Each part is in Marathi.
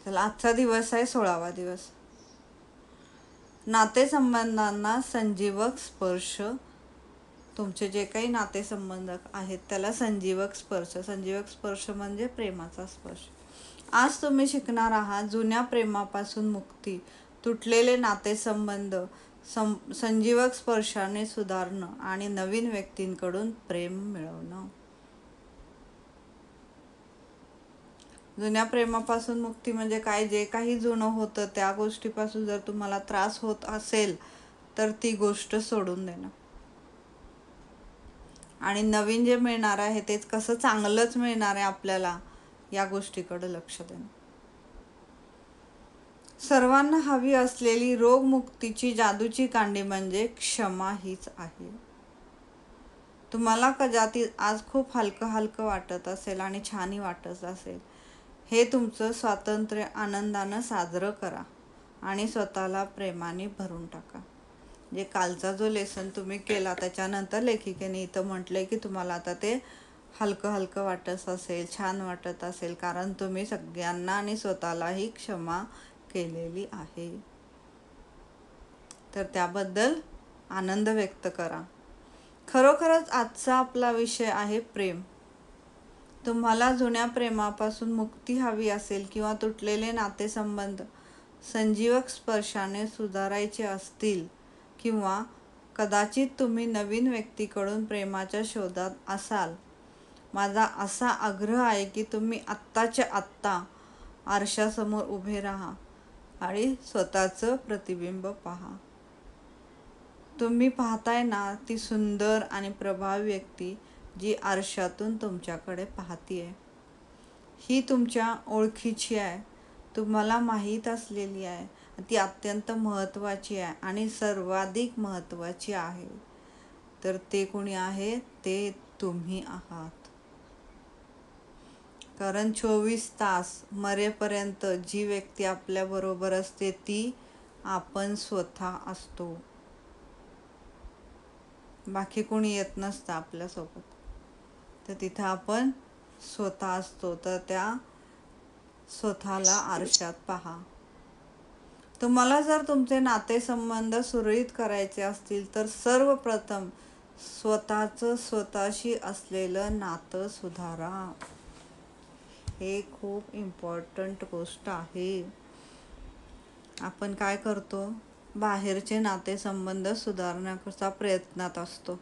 चला, आजचा दिवस आहे 16वा दिवस. नातेसंबंधांना संजीवक स्पर्श. तुमचे जे काही नातेसंबंध आहेत त्याला संजीवक स्पर्श. संजीवक स्पर्श म्हणजे प्रेमाचा स्पर्श. आज तुम्ही शिकणार आहात जुन्या प्रेमापासून मुक्ती, तुटलेले नातेसंबंध संजीवक स्पर्शाने सुधारणं आणि नवीन व्यक्तींकडून प्रेम मिळवणं. जुन्या प्रेमापासून मुक्ती म्हणजे काय? जे काही जुनं होतं त्या गोष्टीपासून जर तुम्हाला त्रास होत असेल तर ती गोष्ट सोडून देणं आणि नवीन जे मिळणार आहे तेच कसं चांगलंच मिळणार आहे आपल्याला या गोष्टीकडे लक्ष देणं. सर्वांना हवी असलेली रोगमुक्तीची जादूची कांडी म्हणजे क्षमा हीच आहे. तुम्हाला कदाचित आज खूप हलकं हलकं वाटत असेल आणि छानही वाटत असेल. हे तुमचं स्वातंत्र्य आनंदानं साजरं करा आणि स्वतःला प्रेमाने भरून टाका. जे कालचा जो लेसन तुम्ही केला त्याच्यानंतर लेखिकेने इथं म्हटलंय की तुम्हाला आता ते हलकं हलकं वाटत असेल, छान वाटत असेल, कारण तुम्ही सगळ्यांना आणि स्वतःलाही क्षमा केलेली आहे. तर त्याबद्दल आनंद व्यक्त करा. खरोखरच आजचा आपला विषय आहे प्रेम. तुम्हाला जुन्या प्रेमापासून मुक्ती हवी असेल किंवा तुटलेले नातेसंबंध संजीवक स्पर्शाने सुधारायचे असतील किंवा कदाचित तुम्ही नवीन व्यक्तीकडून प्रेमाच्या शोधात असाल, माझा असा आग्रह आहे की तुम्ही आत्ताच्या आत्ता आरशासमोर उभे राहा आणि स्वतःचं प्रतिबिंब पहा. तुम्ही पाहताय ना ती सुंदर आणि प्रभावी व्यक्ती जी आरशातून तुमच्याकडे पाहतीये. ही तुमच्या ओळखीची आहे, तुम्हाला माहीत असलेली आहे, ती अत्यंत महत्त्वाची आहे आणि सर्वाधिक महत्त्वाची आहे. तर ते कोणी आहे? ते तुम्ही आहात. कारण 24 तास मरेपर्यंत जी व्यक्ती आपल्याबरोबर असते ती आपण स्वतः असतो. बाकी कोणी येत नसतं आपल्यासोबत. तर तिथं आपण स्वतः असतो. तर त्या स्वतःला आरशात पहा. तुम्हाला जर तुमचे नातेसंबंध सुरळीत करायचे असतील तर सर्वप्रथम स्वतःचं स्वतःशी असलेलं नातं सुधारा. हे खूप इम्पॉर्टंट गोष्ट आहे. आपण काय करतो? बाहेरचे नातेसंबंध सुधारण्याचा प्रयत्नात असतो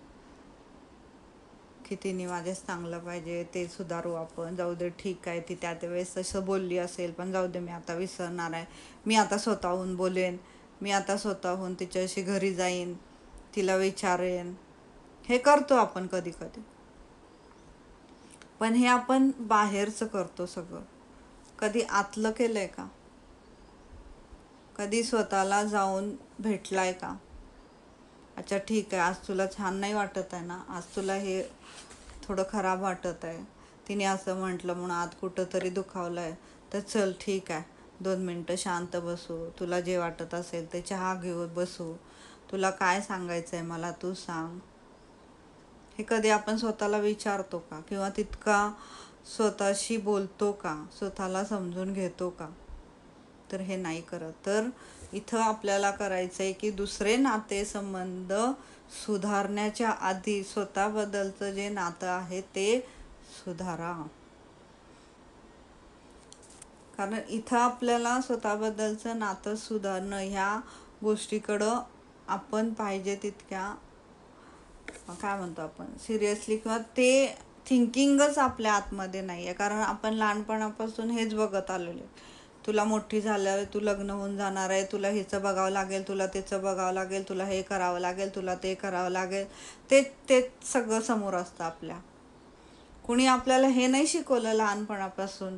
की तिने माझ्याच चांगलं पाहिजे, ते सुधारू आपण, जाऊ दे ठीक आहे, ती त्या वेळेस तसं बोलली असेल पण जाऊ दे, मी आता विसरणार आहे, मी आता स्वतःहून बोलेन, मी आता स्वतःहून तिच्याशी घरी जाईन, तिला विचारेन. हे करतो आपण कधी कधी. पण हे आपण बाहेरचं करतो सगळं. कधी आतलं केलंय का? कधी स्वतःला जाऊन भेटलाय का? अच्छा ठीक आहे, आज तुला छान नाही वाटत आहे ना, आज तुला हे थोडं खराब वाटत आहे, तिने असं म्हटलं म्हणून आत कुठंतरी दुखावलं आहे, तर चल ठीक आहे 2 मिनटं शांत बसू, तुला जे वाटत असेल ते चहा घेऊन बसू, तुला काय सांगायचं आहे मला तू सांग. हे कधी आपण स्वतःला विचारतो का? किंवा तितका स्वतःशी बोलतो का? स्वतःला समजून घेतो का? तर हे नाही करत. तर इथं आपल्याला करायचं आहे की दुसरे नातेसंबंध सुधारण्याच्या आधी स्वतःबद्दलचं जे नातं आहे ते सुधारा. कारण इथं आपल्याला स्वतःबद्दलचं नातं सुधारणं ह्या गोष्टीकडं आपण पाहिजे तितक्या काय म्हणतो आपण सिरियसली किंवा ते थिंकिंगच आपल्या आतमध्ये नाही आहे. कारण आपण लहानपणापासून हेच बघत आलेलो आहे. तुला मोठी झाल्यावर तू लग्न होऊन जाणार आहे, तुला हिचं बघावं लागेल, तुला त्याचं बघावं लागेल, तुला हे करावं लागेल, तुला ते करावं लागेल. ते सगळं समोर असतं आपल्या. कुणी आपल्याला हे नाही शिकवलं लहानपणापासून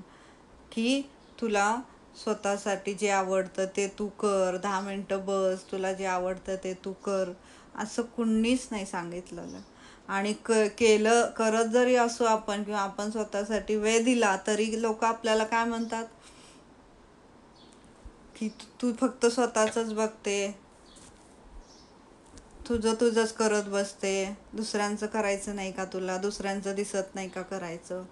की तुला स्वतःसाठी जे आवडतं ते तू कर, 10 मिनटं बस, तुला जे आवडतं ते तू कर, असं कुणीच नाही सांगितलेलं. आणि केलं करत जरी असो आपण किंवा आपण स्वतःसाठी वेळ दिला तरी लोक आपल्याला काय म्हणतात की तू फक्त स्वतःच बघते, तुझंच करत बसते, दुसऱ्यांचं करायचं नाही का तुला, दुसऱ्यांचं दिसत नाही का करायचं.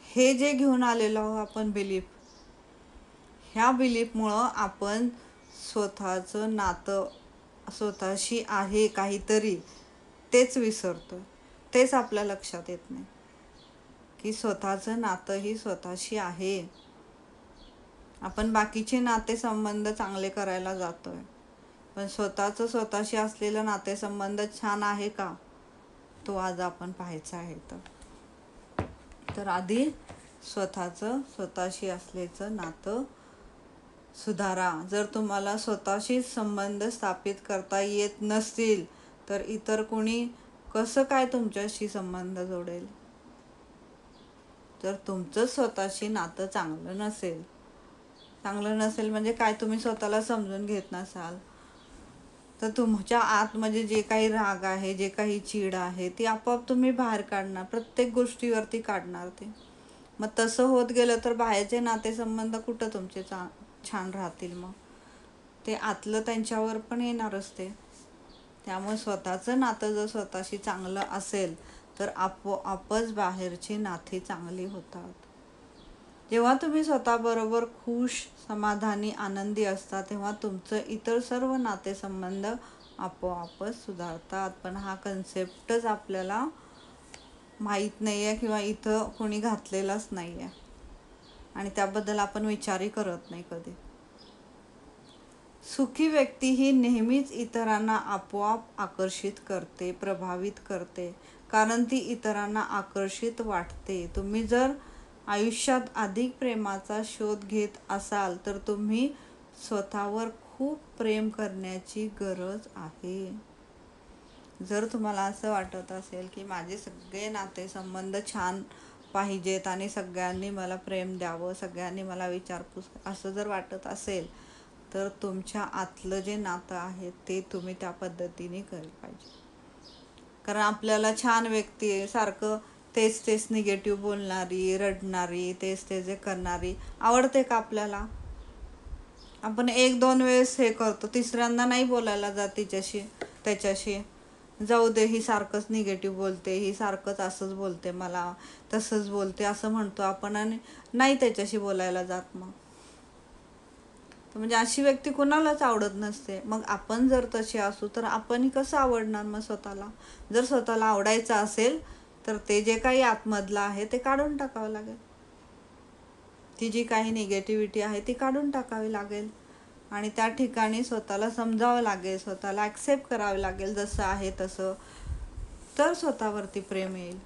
हे जे घेऊन आलेलो आहो आपण बिलीफ, ह्या बिलीफमुळं आपण स्वतःचं नातं स्वतःशी आहे काहीतरी तेच विसरतो, तेच आपल्या लक्षात येत नाही की स्वतःचं नातं ही स्वतःशी आहे. आपण बाकीचे नातेसंबंध चांगले करायला जातोय, पण स्वतःचं स्वतःशी असलेलं नातेसंबंध छान आहे का, तो आज आपण पाहायचा आहे. तर आधी स्वतःचं स्वतःशी असलेलं नातं सुधारा. जर तुम्हाला स्वतःशी संबंध स्थापित करता येत नसतील तर इतर कोणी कसं काय तुमच्याशी संबंध जोडेल. जर तुमचं स्वतःशी नातं चांगलं नसेल म्हणजे काय, तुम्ही स्वतःला समजून घेत नसाल तर तुमच्या आत म्हणजे जे काही राग आहे, जे काही चीड आहे, ती आपोआप तुम्ही बाहेर काढणार, प्रत्येक गोष्टीवरती काढणार ते. मग तसं होत गेलं तर बाहेरचे नातेसंबंध कुठं तुमचे छान राहतील. मग ते आतलं त्यांच्यावर पण येणारच ते. त्यामुळे स्वतःचं नातं जर स्वतःशी चांगलं असेल तर आपोआपच बाहेरची नाती चांगली होतात. जेव्हा तुम्ही स्वतःबरोबर खुश, समाधानी, आनंदी असता तेव्हा तुमचं इतर सर्व नातेसंबंध आपोआपच सुधारतात. पण हा कन्सेप्टच आपल्याला माहीत नाही आहे किंवा इथं कोणी घातलेलाच नाही आहे आणि त्याबद्दल आपण विचारही करत नाही कधी. सुखी व्यक्ती ही नेहमीच इतरांना आपोआप आकर्षित करते, प्रभावित करते, कारण ती इतरांना आकर्षित वाटते. तुम्ही जर आयुष्यात अधिक प्रेमाचा शोध घेत असाल तर तुम्ही स्वतःवर खूप प्रेम करण्याची गरज आहे. जर तुम्हाला असं वाटत असेल की माझे सगळे नातेसंबंध छान पाहिजेत आणि सगळ्यांनी मला प्रेम द्यावं, सगळ्यांनी मला विचारपूस, असं जर वाटत असेल तर तुमच्या आतलं जे नातं आहे ते तुम्ही त्या पद्धतीने केलं पाहिजे. कारण आपल्याला छान व्यक्ती आहे, सारखं तेच निगेटिव्ह बोलणारी, रडणारी, तेच करणारी आवडते का आपल्याला. आपण 1-2 वेळेस हे करतो, तिसऱ्यांदा नाही बोलायला जात त्याच्याशी. जाऊ दे, ही सारखंच निगेटिव्ह बोलते, ही सारखंच असंच बोलते, मला तसंच बोलते असं म्हणतो आपण आणि नाही त्याच्याशी बोलायला जात. मग म्हणजे अशी व्यक्ती कोणालाच आवडत नसते. मग आपण जर तसे असू तर आपण कसं आवडणार मग स्वतःला. जर स्वतःला आवडायचं असेल तर ते जे काही आतमधलं आहे ते काढून टाकावं लागेल, ती जी काही निगेटिव्हिटी आहे ती काढून टाकावी लागेल आणि त्या ठिकाणी स्वतःला समजावं लागेल, स्वतःला ॲक्सेप्ट करावं लागेल जसं आहे तसं, तर स्वतःवरती प्रेम येईल.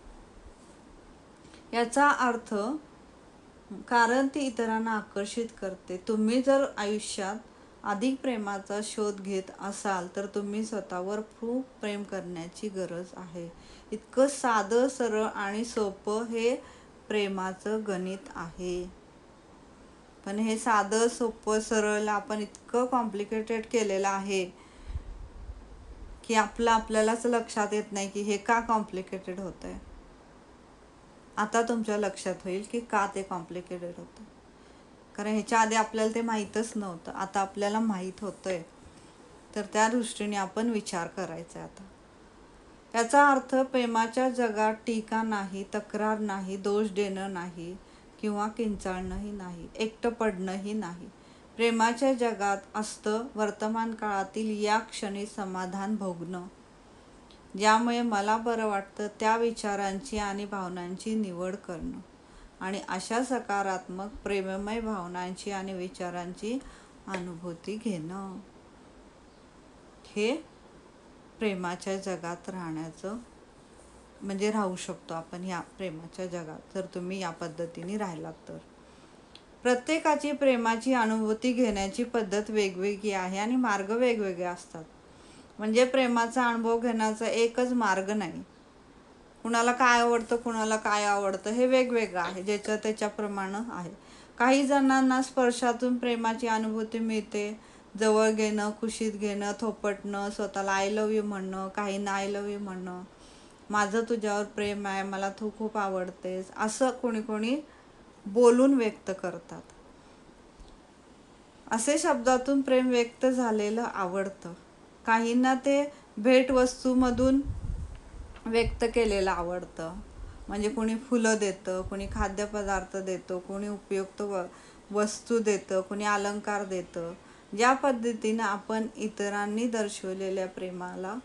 याचा अर्थ, कारण ती इतरांना आकर्षित करते. तुम्ही जर आयुष्यात अधिक प्रेमाचा शोध घेत असाल तर तुम्ही स्वतःवर खूप प्रेम करण्याची गरज आहे. इतकं साधं, सरळ आणि सोपं हे प्रेमाचं गणित आहे. पण हे साधं, सोपं, सरळ आपण इतकं कॉम्प्लिकेटेड केलेलं आहे की आपल्यालाच लक्षात येत नाही की हे का कॉम्प्लिकेटेड होतं आहे. आता तुमच्या लक्षात होईल की का ते कॉम्प्लिकेटेड होतं. कारण ह्याच्या आधी आपल्याला ते माहीतच नव्हतं, आता आपल्याला माहीत होतं आहे. तर त्या दृष्टीने आपण विचार करायचा आहे आता. याचा अर्थ प्रेमाच्या जगात टीका नाही, तक्रार नाही, दोष देणं नाही किंवा किंचाळणंही नाही, एकटं पडणंही नाही. प्रेमाच्या जगात असतं वर्तमान काळातील या क्षणी समाधान भोगणं, ज्यामुळे मला बरं वाटतं त्या विचारांची आणि भावनांची निवड करणं आणि अशा सकारात्मक, प्रेममय भावनांची आणि विचारांची अनुभूती घेणं. हे प्रेमाच्या जगात राहण्याचं म्हणजे राहू शकतो आपण ह्या प्रेमाच्या जगात, जर तुम्ही या पद्धतीने राहिलात तर. प्रत्येकाची प्रेमाची अनुभूती घेण्याची पद्धत वेगवेगळी आहे आणि मार्ग वेगवेगळे असतात. म्हणजे प्रेमाचा अनुभव घेण्याचा एकच मार्ग नाही. कुणाला काय आवडतं, कुणाला काय आवडतं हे वेगवेगळं आहे, ज्याच्या त्याच्याप्रमाणे आहे. काही जणांना स्पर्शातून प्रेमाची अनुभूती मिळते, जवळ घेणं, खुशीत घेणं, थोपटणं, स्वतःला आय लव्ह यू म्हणणं, काहींना आय लव्ह यू म्हणणं, माझं तुझ्यावर प्रेम आहे, मला तू खूप आवडतेस, असं कोणी बोलून व्यक्त करतात. असे शब्दातून प्रेम व्यक्त झालेलं आवडतं. काहींना ते भेटवस्तूमधून व्यक्त केलेलं आवडतं. म्हणजे कोणी फुलं देतं, कोणी खाद्यपदार्थ देतो, कोणी उपयुक्त वस्तू देतं, कोणी अलंकार देतं. ज्या पद्धतीनं आपण इतरांनी दर्शवलेल्या प्रेमाला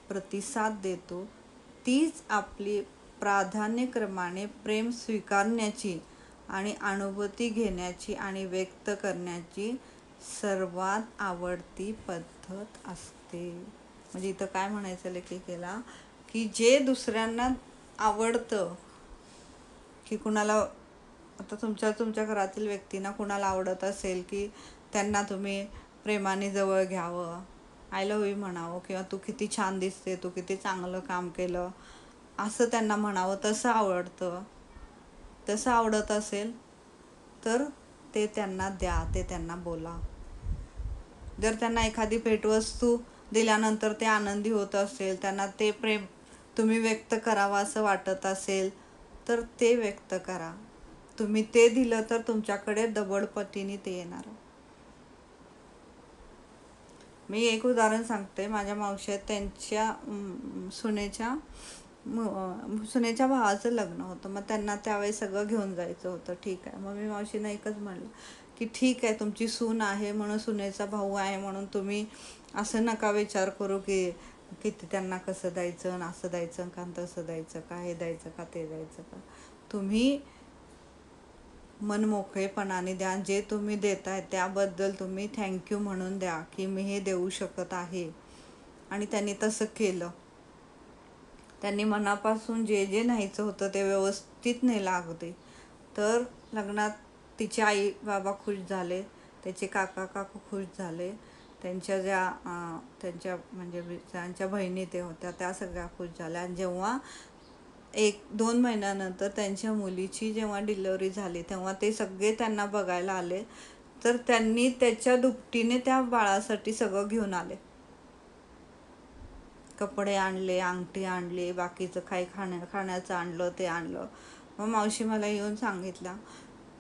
प्रतिसाद देतो, तीच आपली प्राधान्यक्रमाने प्रेम स्वीकारण्याची आणि अनुभूती घेण्याची आणि व्यक्त करण्याची सर्वात आवडती पद्धत असते. म्हणजे इथं काय म्हणायचं लेखिकेला, की जे दुसऱ्यांना आवडतं, की कुणाला आता तुमच्या घरातील व्यक्तींना कुणाला आवडत असेल की त्यांना तुम्ही प्रेमाने जवळ घ्यावं, आय लव्ह यू म्हणावं, किंवा तू किती छान दिसते, तू किती चांगलं काम केलं असं त्यांना म्हणावं, तसं आवडत असेल तर ते त्यांना द्या, ते त्यांना बोला. जर त्यांना एखादी भेटवस्तू दिल्यानंतर ते आनंदी होत असेल, त्यांना ते प्रेम तुम्ही व्यक्त करावं असं वाटत असेल तर ते व्यक्त करा. तुम्ही ते दिलं तर तुमच्याकडे डबल पटीने ते येणार. मी एक उदाहरण सांगते. माझ्या मावशी त्यांच्या सुनेच्या भावाचं लग्न होतं. मग त्यांना त्यावेळी सगळं घेऊन जायचं होतं. ठीक आहे, मग मी मावशीनं एकच म्हणलं की ठीक आहे, तुमची सून आहे म्हणून, सुनेचा भाऊ आहे म्हणून तुम्ही असं नका विचार करू की किती त्यांना कसं द्यायचं, असं द्यायचं का, तसं द्यायचं का, हे द्यायचं का, ते द्यायचं का. तुम्ही मनमोकळेपणाने द्या. जे तुम्ही देताय त्याबद्दल तुम्ही थँक्यू म्हणून द्या की मी हे देऊ शकत आहे. आणि त्यांनी तसं केलं. त्यांनी मनापासून जे जे न्यायचं होतं ते व्यवस्थित नेलं अगदी. तर लग्नात तिचे आई बाबा खुश झाले, त्याचे काका काकू खुश झाले, त्यांच्या म्हणजे त्यांच्या बहिणी ते होत्या त्या सगळ्या खुश झाल्या. आणि जेव्हा 1-2 महिन्यानंतर त्यांच्या मुलीची जेव्हा डिलिव्हरी झाली तेव्हा ते सगळे त्यांना बघायला आले. तर त्यांनी त्याच्या दुपटीने त्या बाळासाठी सगळं घेऊन आले. कपडे आणले, अंगठी आणली, बाकीचं काही खाण्याचं आणलं, ते आणलं. मग मावशी मला येऊन सांगितलं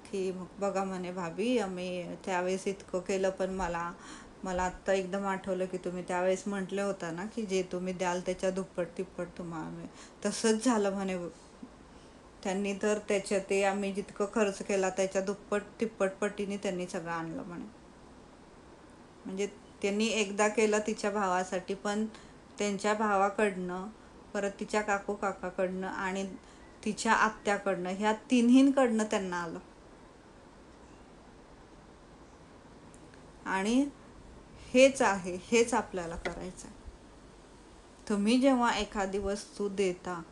की मग बघा म्हणे भाभी, आम्ही त्यावेळेस इतकं केलं, पण मला आत्ता एकदम आठवलं की तुम्ही त्यावेळेस म्हटलं होतं ना की जे तुम्ही द्याल त्याच्या दुप्पट तिप्पट तुम्हाला. तसंच झालं म्हणे. त्यांनी तर ते आम्ही जितकं खर्च केला त्याच्या दुप्पट तिप्पट पटीने त्यांनी सगळं आणलं म्हणे. म्हणजे त्यांनी एकदा केलं तिच्या भावासाठी, पण त्यांच्या भावाकडनं, परत तिच्या काकाकडनं आणि तिच्या आत्याकडनं, ह्या तिन्हींकडनं त्यांना आलं. आणि हेच आपल्याला करायचं आहे. तुम्ही जेव्हा एखादी वस्तू देता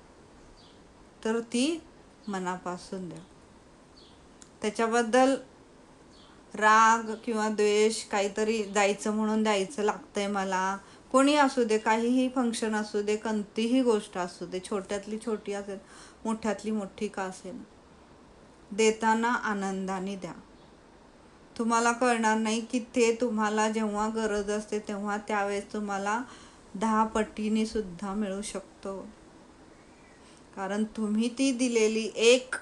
तर ती मनापासून द्या. त्याच्याबद्दल राग किंवा द्वेष, काहीतरी द्यायचं म्हणून द्यायचं लागतंय मला, कोणी असू दे, काहीही फंक्शन असू दे, कोणतीही गोष्ट असू दे, छोट्यातली छोटी असेल, मोठ्यातली मोठी का असेल, देताना आनंदाने द्या. तुम्हाला कळणार नाही की ते तुम्हाला जेव्हा गरज असते तेव्हा त्यावेळेस तुम्हाला 10 पटीने सुद्धा मिळू शकतो. कारण तुम्ही ती दिलेली एक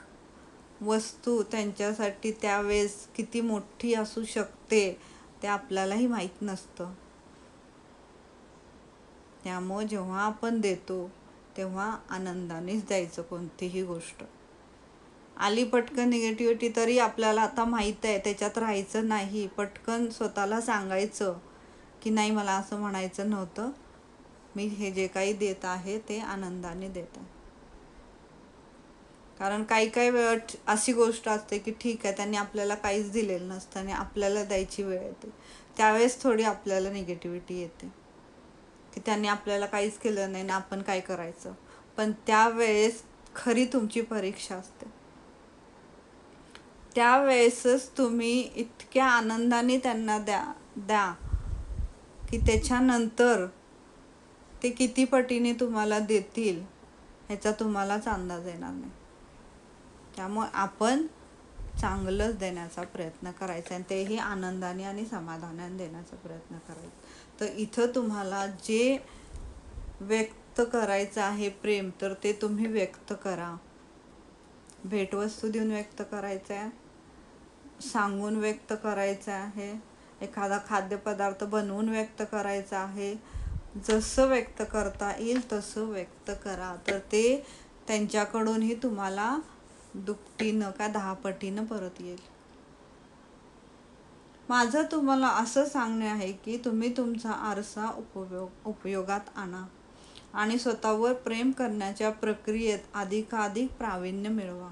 वस्तू त्यांच्यासाठी त्यावेळेस किती मोठी असू शकते ते आपल्यालाही माहीत नसतं. त्यामुळे जेव्हा आपण देतो तेव्हा आनंदानेच द्यायचं. कोणतीही गोष्ट आली पटकन निगेटिव्हिटी तरी आपल्याला आता माहीत आहे, त्याच्यात राहायचं नाही. पटकन स्वतःला सांगायचं की नाही, मला असं म्हणायचं नव्हतं, मी हे जे काही देत आहे ते आनंदाने देत आहे. कारण काही वेळ अशी गोष्ट असते की ठीक आहे, त्यांनी आपल्याला काहीच दिलेलं नसतं आणि आपल्याला द्यायची वेळ येते, त्यावेळेस थोडी आपल्याला निगेटिव्हिटी येते की त्यांनी आपल्याला काहीच केलं नाही ना आपण काय करायचं. पण त्यावेळेस खरी तुमची परीक्षा असते. त्यावेळेसच तुम्ही इतक्या आनंदाने त्यांना द्या की त्याच्यानंतर ते किती पटीने तुम्हाला देतील ह्याचा तुम्हालाच अंदाज येणार नाही. त्यामुळे आपण चांगलंच देण्याचा प्रयत्न करायचा आणि तेही आनंदाने आणि समाधानाने देण्याचा प्रयत्न करायचा. तर इथं तुम्हाला जे व्यक्त करायचं आहे प्रेम, तर ते तुम्ही व्यक्त करा. भेटवस्तू देऊन व्यक्त करायचं आहे, सांगून व्यक्त करायचं आहे, एखादा खाद्यपदार्थ बनवून व्यक्त करायचा आहे. जसं व्यक्त करता येईल तसं व्यक्त करा. तर ते त्यांच्याकडूनही तुम्हाला दुपटीनं का 10 पटीनं परत येईल. माझं तुम्हाला असं सांगणे आहे की तुम्ही तुमचा आरसा उपयोगात आणा आणि स्वतःवर प्रेम करण्याच्या प्रक्रियेत अधिकाधिक प्रावीण्य मिळवा.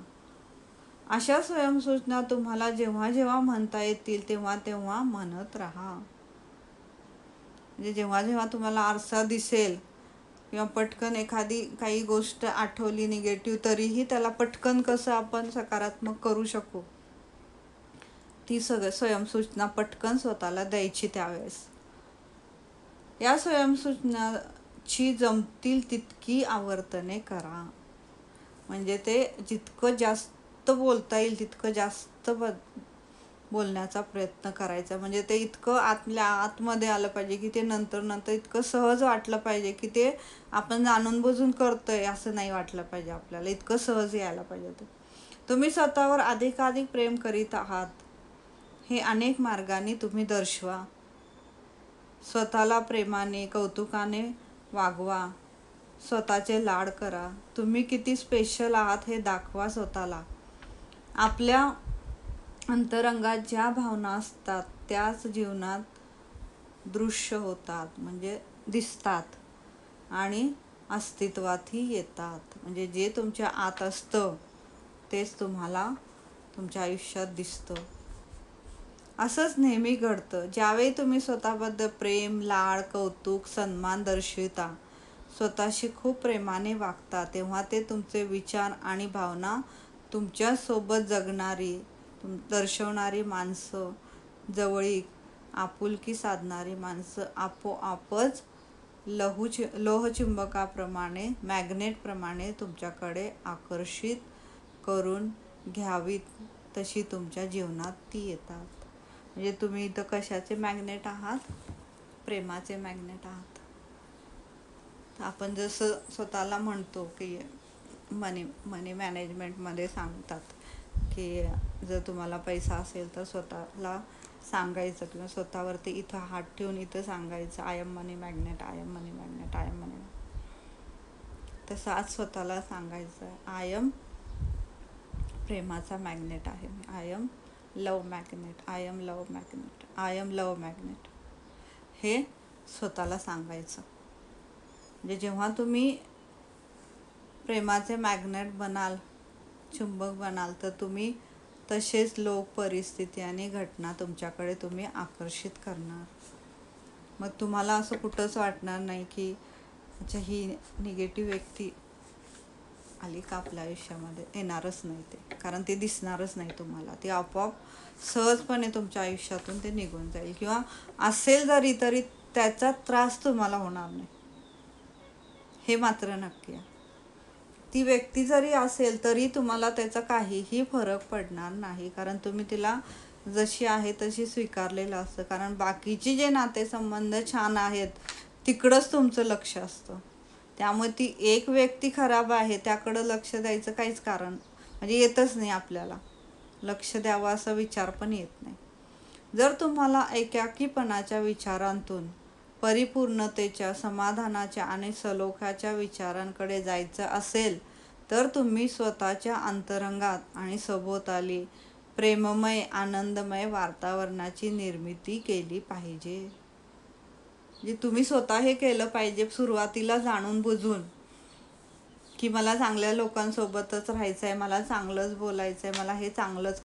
अशा स्वयंसूचना तुम्हाला जेव्हा जेव्हा म्हणता येतील तेव्हा तेव्हा म्हणत राहा. म्हणजे जेव्हा जेव्हा तुम्हाला आरसा दिसेल किंवा पटकन एखादी काही गोष्ट आठवली निगेटिव्ह, तरीही त्याला पटकन कसं आपण सकारात्मक करू शकू, ती सगळं स्वयंसूचना पटकन स्वतःला द्यायची त्यावेळेस. या स्वयंसूचनाची जमतील तितकी आवर्तने करा. म्हणजे ते जितकं जास्त बोलता येईल तितकं जास्त बोलण्याचा प्रयत्न करायचा. म्हणजे ते इतकं आतमध्ये आलं पाहिजे की ते नंतर इतकं सहज वाटलं पाहिजे की ते आपण जाणून बुजून करतोय असं नाही वाटलं पाहिजे आपल्याला. इतकं सहज यायला पाहिजे ते. तुम्ही स्वतःवर अधिकाधिक प्रेम करीत आहात हे अनेक मार्गांनी तुम्ही दर्शवा. स्वतःला प्रेमाने कौतुकाने वागवा. स्वतःचे लाड करा. तुम्ही किती स्पेशल आहात हे दाखवा स्वतःला. आपल्या अंतरंगात ज्या भावना असतात त्याच जीवनात दृश्य होतात, म्हणजे दिसतात आणि अस्तित्वातही येतात. म्हणजे जे तुमच्या आत असतं तेच तुम्हाला तुमच्या आयुष्यात दिसतं. असंच नेहमी घडतं. ज्यावेळी तुम्ही स्वतःबद्दल प्रेम, लाड, कौतुक, सन्मान दर्शविता, स्वतःशी खूप प्रेमाने वागता, तेव्हा ते तुमचे विचार आणि भावना तुमच्यासोबत जगणारी, दर्शवणारी माणसं, जवळीक, आपुलकी साधणारी माणसं आपोआपच लोहचुंबकाप्रमाणे, मॅग्नेटप्रमाणे तुमच्याकडे आकर्षित करून घ्यावीत तशी तुमच्या जीवनात ती येतात. म्हणजे तुम्ही इथं कशाचे मॅग्नेट आहात? प्रेमाचे मॅग्नेट आहात. आपण जसं स्वतःला म्हणतो की मनी मॅनेजमेंटमध्ये सांगतात की जर तुम्हाला पैसा असेल तर स्वतःला सांगायचं किंवा स्वतःवरती इथं हात ठेवून इथं सांगायचं, I am money magnet, I am money magnet, I am money magnet. तसं आज स्वतःला सांगायचं, आय एम प्रेमाचा मॅग्नेट आहे, I am love magnet, I am love magnet, I am love magnet. हे स्वतःला सांगायचं. म्हणजे जेव्हा तुम्ही प्रेमाचे मॅग्नेट बनाल, चुंबक बनाल, तर तुम्ही तसेच लोक, परिस्थिती आणि घटना तुमच्याकडे तुम्ही आकर्षित करणार. मग तुम्हाला असं कुठंच वाटणार नाही की अच्छा ही निगेटिव्ह व्यक्ती आली का आपल्या आयुष्यामध्ये. येणारच नाही ते, कारण ते दिसणारच नाही तुम्हाला. ते आपोआप सहजपणे तुमच्या आयुष्यातून ते निघून जाईल. किंवा असेल तरी त्याचा त्रास तुम्हाला होणार नाही, हे मात्र नक्की आहे. ती व्यक्ती जरी असेल तरी तुम्हाला त्याचा काहीही फरक पडणार नाही, कारण तुम्ही तिला जशी आहे तशी स्वीकारलेलं असतं. कारण बाकीचे जे नातेसंबंध छान आहेत तिकडंच तुमचं लक्ष असतं. त्यामुळे ती एक व्यक्ती खराब आहे त्याकडं लक्ष द्यायचं काहीच कारण म्हणजे येतच नाही. आपल्याला लक्ष द्यावं असा विचार पण येत नाही. जर तुम्हाला एकाकीपणाच्या विचारांतून परिपूर्णतेच्या, समाधानाच्या आणि सलोख्याच्या विचारांकडे जायचं असेल तर तुम्ही स्वतःच्या अंतरंगात आणि सभोवताली प्रेममय, आनंदमय वातावरणाची निर्मिती केली पाहिजे. म्हणजे तुम्ही स्वतः हे केलं पाहिजे सुरुवातीला, जाणून बुजून की मला चांगल्या लोकांसोबतच राहायचं आहे, मला चांगलंच बोलायचं आहे, मला हे चांगलंच